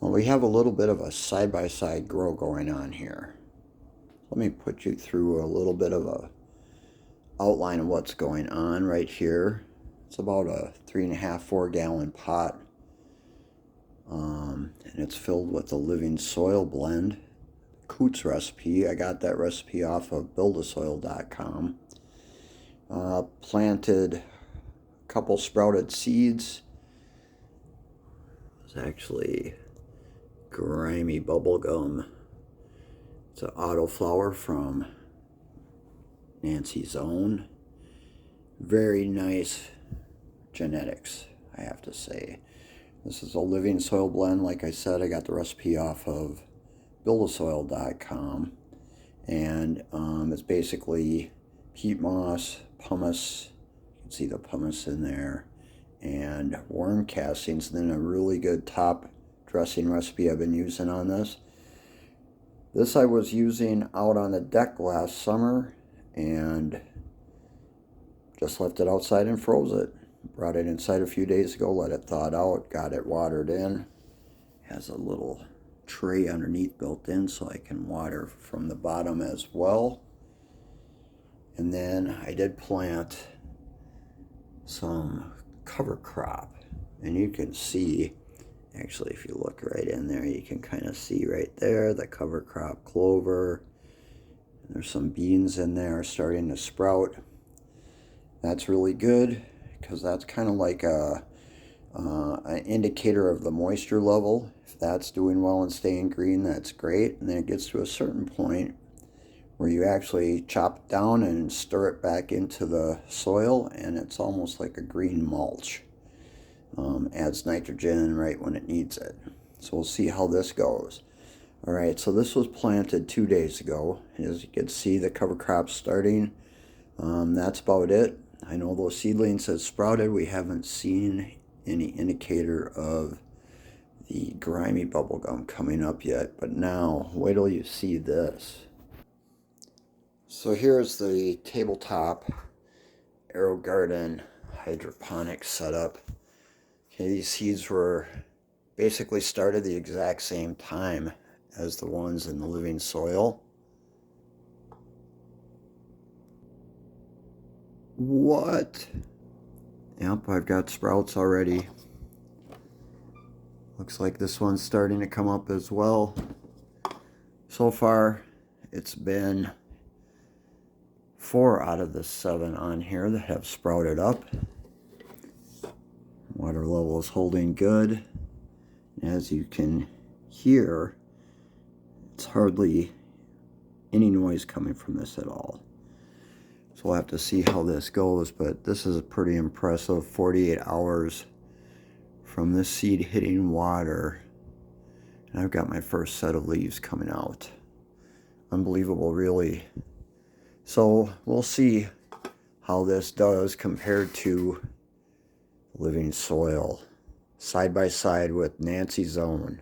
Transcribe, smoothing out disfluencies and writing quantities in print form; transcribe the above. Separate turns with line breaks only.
Well, we have a little bit of a side-by-side grow going on here. Let me put you through a little bit of a outline of what's going on right here. It's about a 3.5-4 gallon pot, and it's filled with the living soil blend. Coots recipe. I got that recipe off of buildasoil.com. Planted a couple sprouted seeds. It's actually Grimey Bubblegum. It's an autoflower from Nancy's Own. Very nice genetics, I have to say. This is a living soil blend. Like I said, I got the recipe off of buildasoil.com, and it's basically peat moss, pumice, you can see the pumice in there, and worm castings, and then a really good top dressing recipe I've been using on this. This I was using out on the deck last summer and just left it outside and froze it. Brought it inside a few days ago, let it thaw out, got it watered in. Has a little tray underneath built in so I can water from the bottom as well. And then I did plant some cover crop, and you can see, actually if you look right in there, you can kind of see right there the cover crop clover. And there's some beans in there starting to sprout. That's really good because that's kind of like an indicator of the moisture level. If that's doing well and staying green, that's great. And then it gets to a certain point where you actually chop it down and stir it back into the soil, and it's almost like a green mulch. Adds nitrogen right when it needs it. So we'll see how this goes. Alright, so this was planted 2 days ago. As you can see, the cover crop's starting. That's about it. I know those seedlings have sprouted. We haven't seen any indicator of the Grimey Bubblegum coming up yet, but now wait till you see this. So here's the tabletop AeroGarden hydroponic setup. Okay, these seeds were basically started the exact same time as the ones in the living soil. What? Yep, I've got sprouts already. Looks like this one's starting to come up as well. So far, it's been 4 out of the 7 on here that have sprouted up. Water level is holding good. As you can hear, it's hardly any noise coming from this at all. So we'll have to see how this goes, but this is a pretty impressive 48 hours from this seed hitting water. And I've got my first set of leaves coming out. Unbelievable, really. So we'll see how this does compared to living soil, side by side with Nancy's Own.